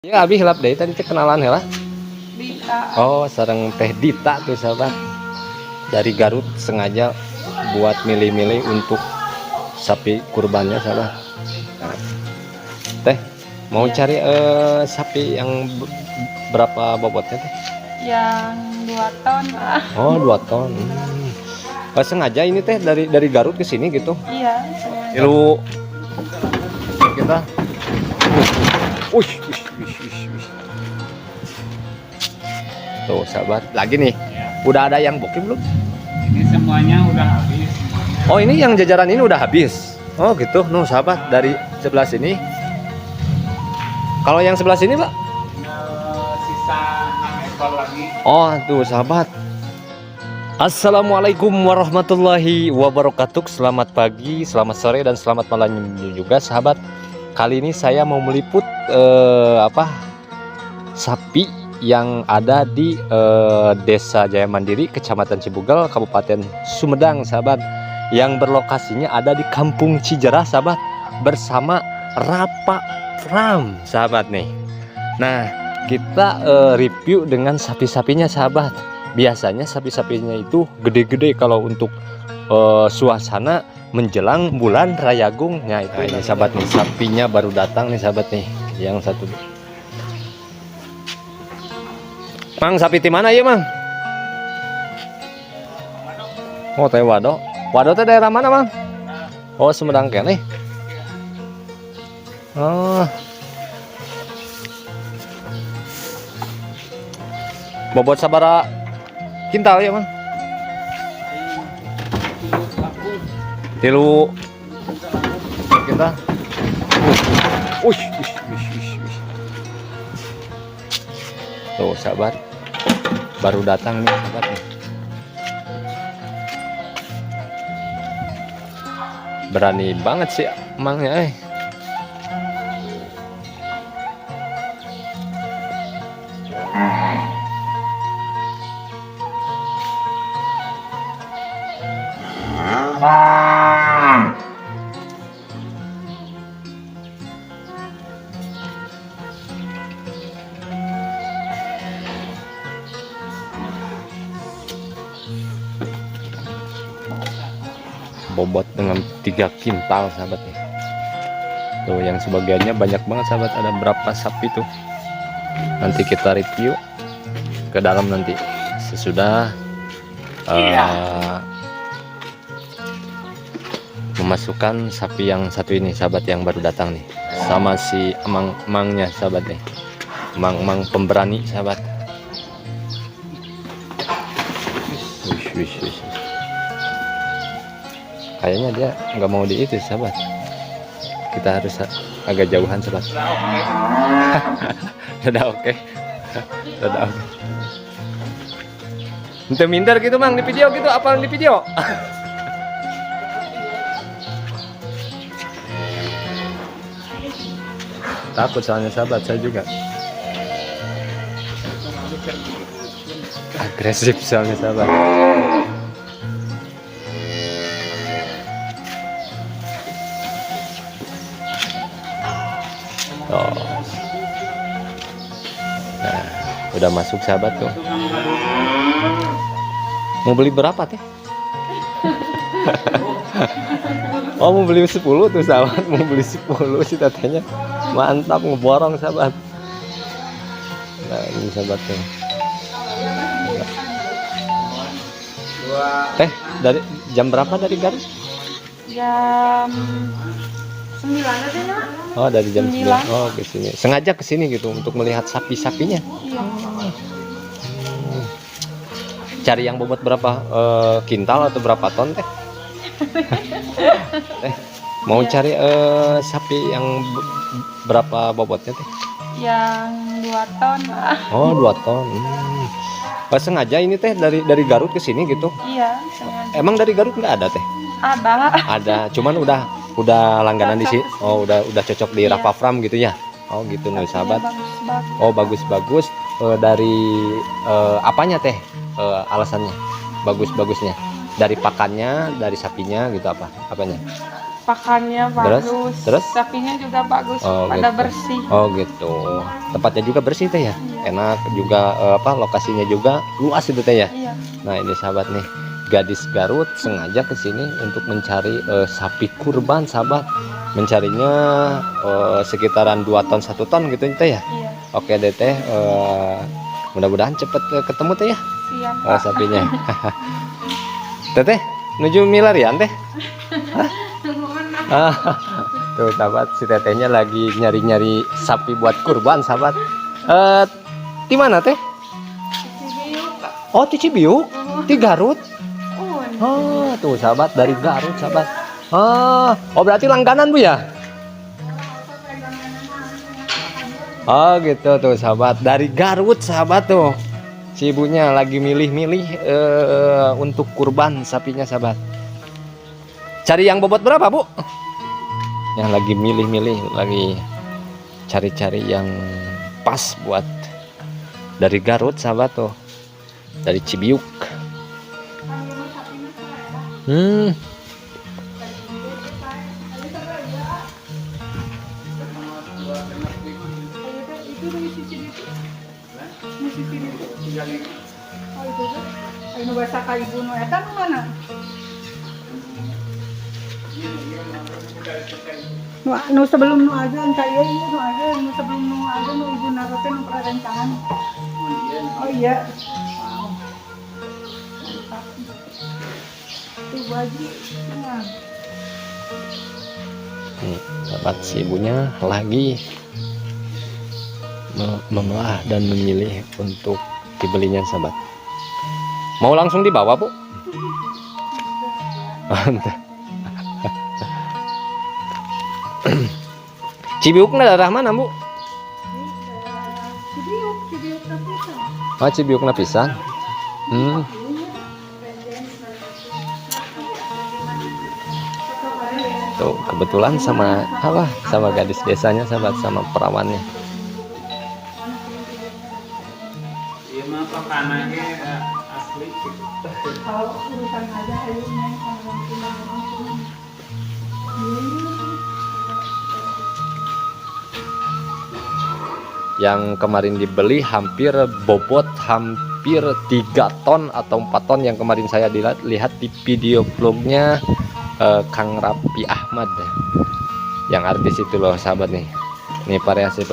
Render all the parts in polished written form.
Ya abi hilap deh tadi teh kenalan heula. Dita. Oh, sareng Teh Dita tuh sahabat. Dari Garut sengaja buat milih-milih untuk sapi kurbannya sahabat. Nah, Teh mau Iya. cari sapi yang berapa bobotnya teh? Yang 2 ton lah. Oh, 2 ton. Sengaja ini teh dari Garut ke sini gitu. Iya, sengaja. Ilu kita. Ush. Tuh sahabat, lagi nih. Udah ada yang booking belum? Ini semuanya udah habis. Oh, ini yang jajaran ini udah habis. Oh, gitu. Nuh, sahabat, dari sebelah sini. Kalau yang sebelah sini, Pak? Sisa 6 ekor lagi. Oh, tuh sahabat. Assalamualaikum warahmatullahi wabarakatuh. Selamat pagi, selamat sore, dan selamat malam juga sahabat. Kali ini saya mau meliput sapi yang ada di Desa Jaya Mandiri, Kecamatan Cibugal, Kabupaten Sumedang sahabat, yang berlokasinya ada di Kampung Cijerah sahabat, bersama Rapa Farm sahabat nih. Nah, kita review dengan sapi-sapinya sahabat. Biasanya sapi-sapinya itu gede-gede kalau untuk suasana menjelang bulan Rayagung. Nah, ini sahabat nih, sapinya baru datang nih sahabat nih, yang satu. Mang, sapi di mana ya, Mang? Oh, teh Wado. Wado teh daerah mana, Mang? Oh, Sumedang kene. Oh. Bobot sabara kintal ya, Mang? Tilu kita. Ush. Tuh, sahabat. Baru datang nih sahabat nih. Berani banget sih emangnya bobot dengan 3 kintal sahabat nih. Tuh, yang sebagiannya banyak banget sahabat, ada berapa sapi tuh. Nanti kita review ke dalam nanti sesudah memasukkan sapi yang satu ini sahabat, yang baru datang nih, sama si emangnya sahabat nih, emang pemberani sahabat. Wish. Kayaknya dia nggak mau di itu sahabat, kita harus agak jauhan sahabat. Udah oke. Untuk minder gitu Mang di video gitu, apa di video? Takut soalnya sahabat, saya juga agresif soalnya sahabat. Oh. Nah, udah masuk sahabat tuh. Mau beli berapa teh? Oh, mau beli 10 tuh sahabat, mau beli 10 sih tatanya. Mantap, ngeborong sahabat. Nah, ini sahabat tuh. Teh, dari jam berapa dari Garut? Jam 9 aja, Nak. Oh, dari jam 9. 9. Oh, ke sini. Sengaja ke sini gitu untuk melihat sapi-sapinya. Iya. Cari yang bobot berapa kintal atau berapa ton teh? Teh, mau cari sapi yang berapa bobotnya teh? Yang 2 ton lah. Oh, 2 ton. Sengaja ini teh dari Garut ke sini gitu. Iya, sengaja. Emang dari Garut nggak ada teh? Ada. Ada, cuman udah langganan di sini. Oh, udah cocok di Iya. Rapa Farm gitu ya. Oh, gitu nih sahabat. Bagus. Oh, bagus. Dari apanya teh? Alasannya bagus-bagusnya? Dari pakannya, dari sapinya gitu, apanya? pakannya bagus. Terus? Sapinya juga bagus, Oh, pada gitu. bersih. Oh gitu. Tempatnya juga bersih teh ya. Enak juga lokasinya juga luas itu teh ya. Iya. Nah ini sahabat nih, gadis Garut sengaja ke sini untuk mencari sapi kurban sahabat. Mencarinya sekitaran 2 ton 1 ton gitu teh ya. Iya. Oke deh teh, mudah-mudahan cepet ketemu teh ya Siap, Pak. sapinya. Teteh menuju milarian teh. Ah, tuh sahabat, si tetehnya lagi nyari-nyari sapi buat kurban sahabat. Di mana teh? Cibiuk, Pak. Oh di Cibiuk, di Garut. Un. Oh tuh sahabat, dari Garut sahabat. Oh berarti langganan bu ya? Oh gitu tuh sahabat, dari Garut sahabat tuh. Si ibunya lagi milih-milih untuk kurban sapinya sahabat. Cari yang bobot berapa bu? Yang lagi milih-milih, lagi cari-cari yang pas buat dari Garut sahabat tuh, dari Cibiuk. Itu dari sisi itu. Di sisi itu. Oh itu tuh. Ayo bahasa ka ibu nu eta nu mana? Nu sebelum nu azan saya ini nu azan, nu sebelum nu azan nu ibu narote nu perencangan. Oh iya. Wow. Mantap. Tuh baji. Nah. Sahabat, si ibunya lagi memilah dan memilih untuk dibelinya sahabat. Mau langsung dibawa bu? Cibiuk daerah mana bu? Cibiuk napisan. Oh Cibiuk napisan. Tuh kebetulan sama apa? Sama gadis desanya sahabat, sama perawannya. Iya mah pakanannya asli gitu. Kalau urusan aja akhirnya kalau langsung. Yang kemarin dibeli hampir bobot hampir 3 ton atau 4 ton yang kemarin saya lihat di video vlognya Kang Rapi Ahmad ya. Yang artis itu loh sahabat nih. Nih variasi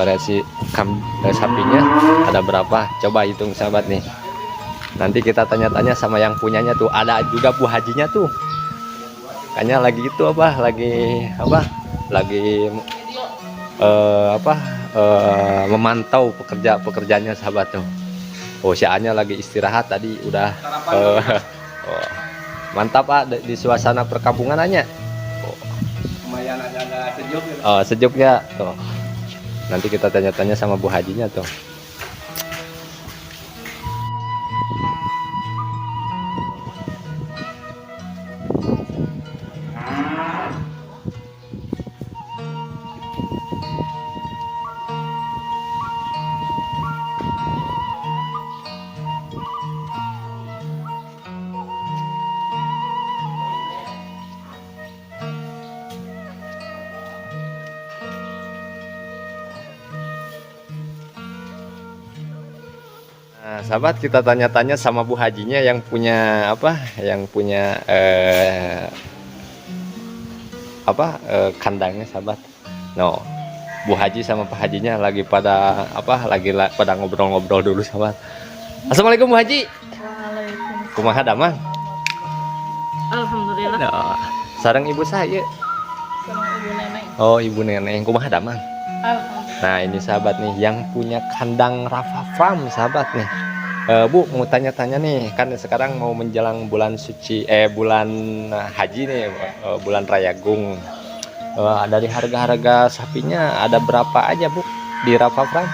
sapinya ada berapa? Coba hitung sahabat nih. Nanti kita tanya-tanya sama yang punyanya tuh. Ada juga Bu Hajinya tuh. Kayaknya lagi itu apa? Lagi memantau pekerjaannya sahabat tuh. Oh sianya lagi istirahat tadi udah. Mantap Pak di suasana perkampungan aja. Lumayan agak sejuk gitu. Oh sejuk ya tuh. Nanti kita tanya-tanya sama Bu Hajinya tuh. Nah, sahabat kita tanya-tanya sama Bu Hajinya yang punya kandangnya sahabat. No, Bu Haji sama Pak Hajinya lagi pada pada ngobrol-ngobrol dulu sahabat. Assalamualaikum Bu Haji. Waalaikumsalam. Kumaha damang? Alhamdulillah. Nah, sareng ibu saya. Sama ibu nenek. Oh, ibu nenek. Kumaha damang? Alhamdulillah. Nah ini sahabat nih yang punya kandang Rafa Farm sahabat nih. Bu mau tanya-tanya nih, kan sekarang mau menjelang bulan suci bulan haji nih, bulan Rayagung. Dari harga-harga sapinya ada berapa aja Bu di Rafa Farm?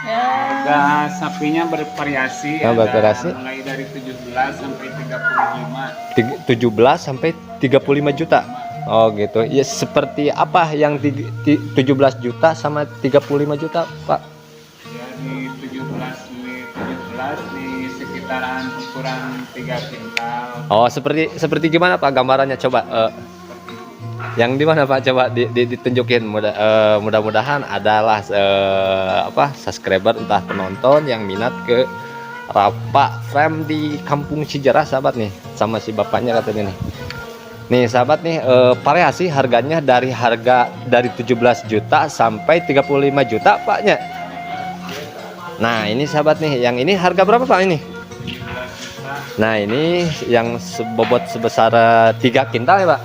Ya. Harga sapinya bervariasi, Bervariasi. mulai dari 17 sampai 35. 17 sampai 35 juta. Oh gitu. Ya seperti apa yang 17 juta sama 35 juta, Pak? Ya di 17 di sekitaran ukuran 3 kintal. Oh, seperti gimana Pak gambarannya coba? Yang di mana Pak? Coba ditunjukin. Mudah-mudahan adalah subscriber entah penonton yang minat ke Rafa Frame di Kampung Cijerah sahabat nih, sama si bapaknya katanya nih. Nih sahabat nih, variasi harganya dari 17 juta sampai 35 juta Paknya. Nah ini sahabat nih, yang ini harga berapa Pak ini? Nah ini yang bobot sebesar 3 kintal ya Pak,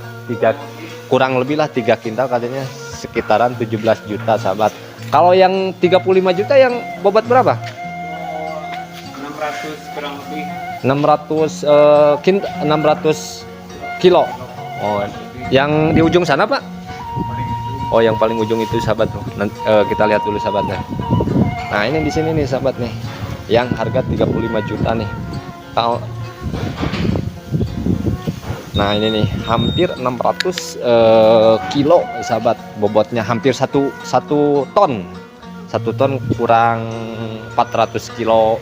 kurang lebih lah 3 kintal katanya, sekitaran 17 juta sahabat. Kalau yang 35 juta yang bobot berapa? 600 kurang lebih. 600 kilo. Oh, yang di ujung sana Pak? Oh, yang paling ujung itu sahabat tuh. Nanti, kita lihat dulu sahabatnya. Nah, ini di sini nih sahabat nih, yang harga 35 juta nih. Kalau nah ini nih hampir 600 kilo sahabat, bobotnya hampir 1 ton. 1 ton kurang 400 kilo.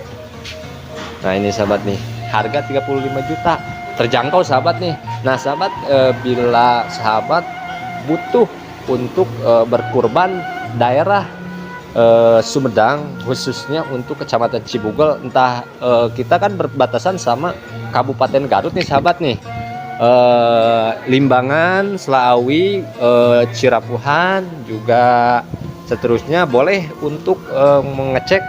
Nah ini sahabat nih, harga 35 juta, terjangkau sahabat nih. Nah sahabat, bila sahabat butuh untuk berkurban daerah Sumedang, khususnya untuk Kecamatan Cibugel, entah kita kan berbatasan sama Kabupaten Garut nih sahabat nih, Limbangan, Slawi, Cirapuhan juga seterusnya, boleh untuk mengecek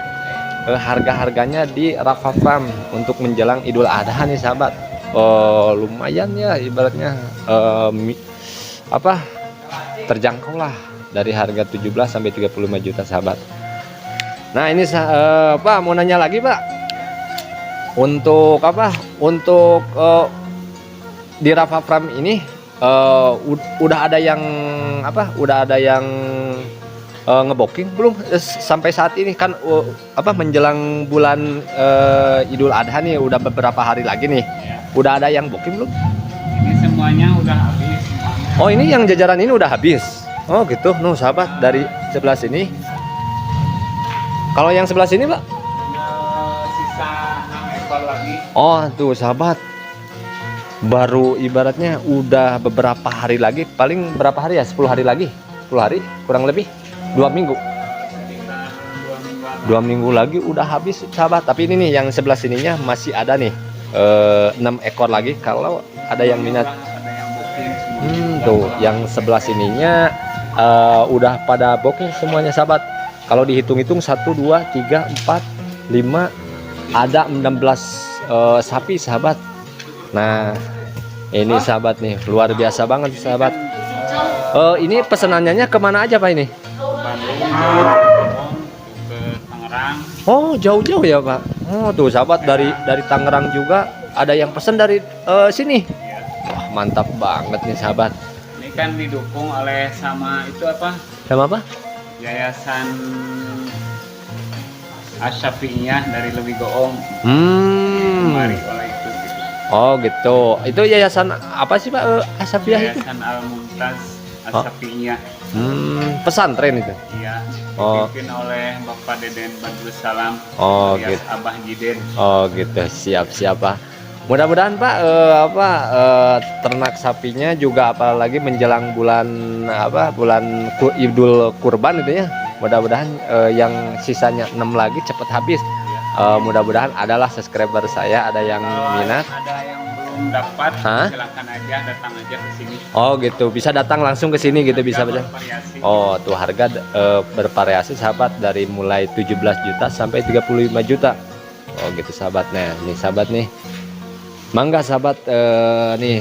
harga-harganya di Rafa Farm untuk menjelang Idul Adha nih sahabat. Lumayan ya ibaratnya, terjangkau lah, dari harga 17 sampai 35 juta sahabat. Nah ini Pak mau nanya lagi Pak, untuk untuk di Rafa Farm ini udah ada yang ngebooking belum sampai saat ini kan, menjelang bulan Idul Adha nih, udah beberapa hari lagi nih Ya. udah ada yang booking belum? Ini semuanya udah habis. Oh ini yang jajaran ini udah habis. Oh gitu, sahabat, dari sebelah sini. Kalau yang sebelah sini Pak? Sisa 6 ekor lagi. Oh tuh sahabat, baru ibaratnya udah beberapa hari lagi, paling berapa hari ya, 10 hari lagi, 10 hari kurang lebih 2 minggu. Sekitar 2 minggu. 2 minggu lagi udah habis sahabat. Tapi ini nih yang sebelah sininya masih ada nih 6 ekor lagi kalau ada yang minat. Ada yang booking semua. Tuh yang sebelah sininya udah pada booking semuanya sahabat. Kalau dihitung-hitung 1 2 3 4 5 ada 16 sapi sahabat. Nah ini sahabat nih, luar biasa banget sahabat. Ini pesenannya kemana aja Pak ini? Bandung, ke Tangerang. Oh jauh-jauh ya Pak. Oh tuh sahabat, dari Tangerang juga ada yang pesen dari sini. Ya. Wah mantap banget nih sahabat. Ini kan didukung oleh sama itu Sama apa? Yayasan Asyafi'iyah dari Lewi Goong. Mari oleh itu gitu. Oh gitu. Itu yayasan apa sih Pak, Asyafi'iyah itu? Yayasan Al-Mumtaz Asyafi'iyah. Pesantren itu. Iya, Oh. dipimpin oleh Bapak Deden Badrussalam, Oh alias gitu. Abah Jiden. Oh gitu, siap Pak. Mudah-mudahan Pak ternak sapinya juga, apalagi menjelang bulan Idul Kurban itu ya. Mudah-mudahan yang sisanya 6 lagi cepat habis. Mudah-mudahan adalah subscriber saya ada yang minat. Ada yang belum dapat, Hah? silakan aja datang aja ke sini. Oh gitu, bisa datang langsung ke sini gitu, bisa Harga betul. bervariasi. Oh tuh harga bervariasi sahabat, dari mulai 17 juta sampai 35 juta. Oh gitu sahabat. Nah ini sahabat nih, mangga sahabat, nih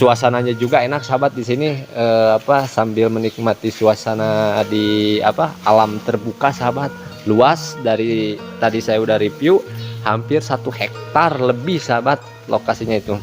suasananya juga enak sahabat di sini, sambil menikmati suasana di alam terbuka sahabat. Luas, dari tadi saya udah review hampir 1 hektar lebih sahabat lokasinya itu.